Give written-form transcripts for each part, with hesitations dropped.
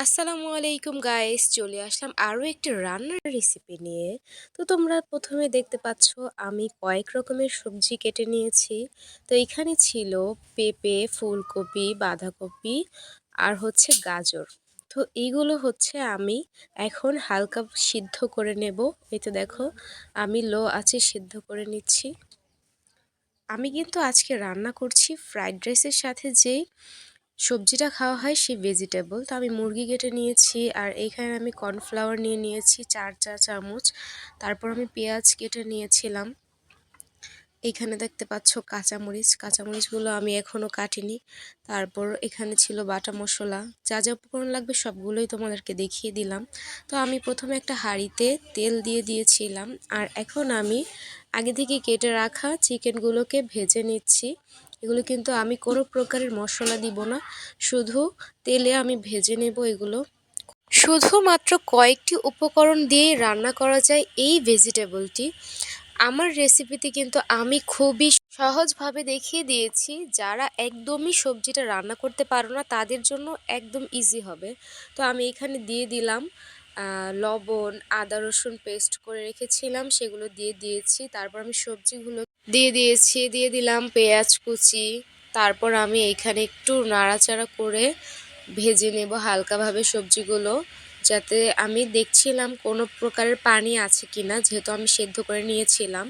আসসালামু আলাইকুম গাইস, চলে আসলাম আরও একটি রান্নার রেসিপি নিয়ে। তো তোমরা প্রথমে দেখতে পাচ্ছ আমি কয়েক রকমের সবজি কেটে নিয়েছি। তো এখানে ছিল পেঁপে, ফুলকপি, বাঁধাকপি আর হচ্ছে গাজর। তো এইগুলো হচ্ছে আমি এখন হালকা সিদ্ধ করে নেব। এই তো দেখো, আমি লো আঁচে সিদ্ধ করে নিচ্ছি। আমি কিন্তু আজকে রান্না করছি ফ্রাইড রাইসের সাথে যেই সবজিটা খাওয়া হয় সেই ভেজিটেবল। তো আমি মুরগি কেটে নিয়েছি আর এইখানে আমি কর্নফ্লাওয়ার নিয়ে নিয়েছি 4 চা চামচ। তারপর আমি পেঁয়াজ কেটে নিয়েছিলাম। এইখানে দেখতে পাচ্ছ কাঁচামরিচগুলো আমি এখনও কাটিনি। তারপর এখানে ছিল বাটা মশলা, যা যা উপকরণ লাগবে সবগুলোই তোমাদেরকে দেখিয়ে দিলাম। তো আমি প্রথমে একটা হাঁড়িতে তেল দিয়ে দিয়েছিলাম আর এখন আমি আগে থেকে কেটে রাখা চিকেনগুলোকে ভেজে নিচ্ছি। এগুলো কিন্তু আমি কোনো প্রকারের মশলা দিব না, শুধু তেলে আমি ভেজে নেব এগুলো। শুধুমাত্র কয়েকটি উপকরণ দিয়েই রান্না করা যায় এই ভেজিটেবলটি। আমার রেসিপিতে কিন্তু আমি খুবই সহজভাবে দেখিয়ে দিয়েছি, যারা একদমই সবজিটা রান্না করতে পারো না তাদের জন্য একদম ইজি হবে। তো আমি এখানে দিয়ে দিলাম লবণ, আদা রসুন পেস্ট করে রেখেছিলাম সেগুলো দিয়ে দিয়েছি। তারপর আমি সবজিগুলো দিয়ে দিলাম পেঁয়াজ কুচি। তারপর আমি এইখানে একটু নাড়াচাড়া করে ভেজে নেব হালকাভাবে সবজিগুলো, যাতে আমি দেখছিলাম কোনো প্রকারের পানি আছে কিনা, যেহেতু আমি সেদ্ধ করে নিয়েছিলাম।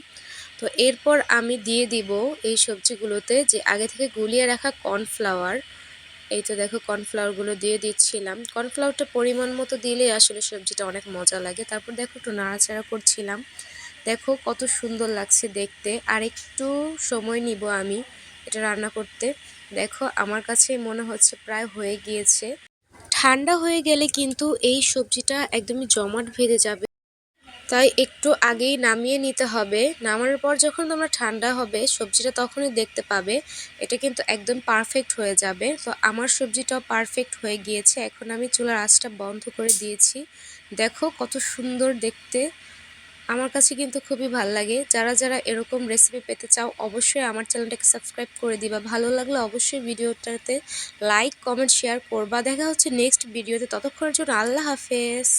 তো এরপর আমি দিয়ে দিব এই সবজিগুলোতে যে আগে থেকে গুলিয়ে রাখা কর্নফ্লাওয়ার। এই তো দেখো, কর্নফ্লাওয়ারগুলো দিয়ে দিচ্ছিলাম। কর্নফ্লাওয়ারটা পরিমাণ মতো দিলে আসলে সবজিটা অনেক মজা লাগে। তারপর দেখো একটু নাড়াচাড়া করছিলাম। দেখো কত সুন্দর লাগছে দেখতে। আর একটু সময় নিব আমি এটা রান্না করতে। দেখো আমার কাছে মনে হচ্ছে প্রায় হয়ে গিয়েছে। ঠান্ডা হয়ে গেলে কিন্তু এই সবজিটা একদমই জমাট বেঁধে যাবে, তাই একটু আগেই নামিয়ে নিতে হবে। নামানোর পর যখন তোমরা ঠান্ডা হবে সবজিটা, তখনই দেখতে পাবে এটা কিন্তু একদম পারফেক্ট হয়ে যাবে। তো আমার সবজিটাও পারফেক্ট হয়ে গিয়েছে। এখন আমি চুলার আঁচটা বন্ধ করে দিয়েছি। দেখো কত সুন্দর দেখতে। আমার কাছে কিন্তু খুবই ভালো লাগে। যারা যারা এরকম রেসিপি পেতে চাও অবশ্যই আমার চ্যানেলটাকে সাবস্ক্রাইব করে দিবা। ভালো লাগলে অবশ্যই ভিডিওটাতে লাইক, কমেন্ট, শেয়ার করবা। দেখা হচ্ছে নেক্সট ভিডিওতে। ততক্ষণের জন্য আল্লাহ হাফেজ।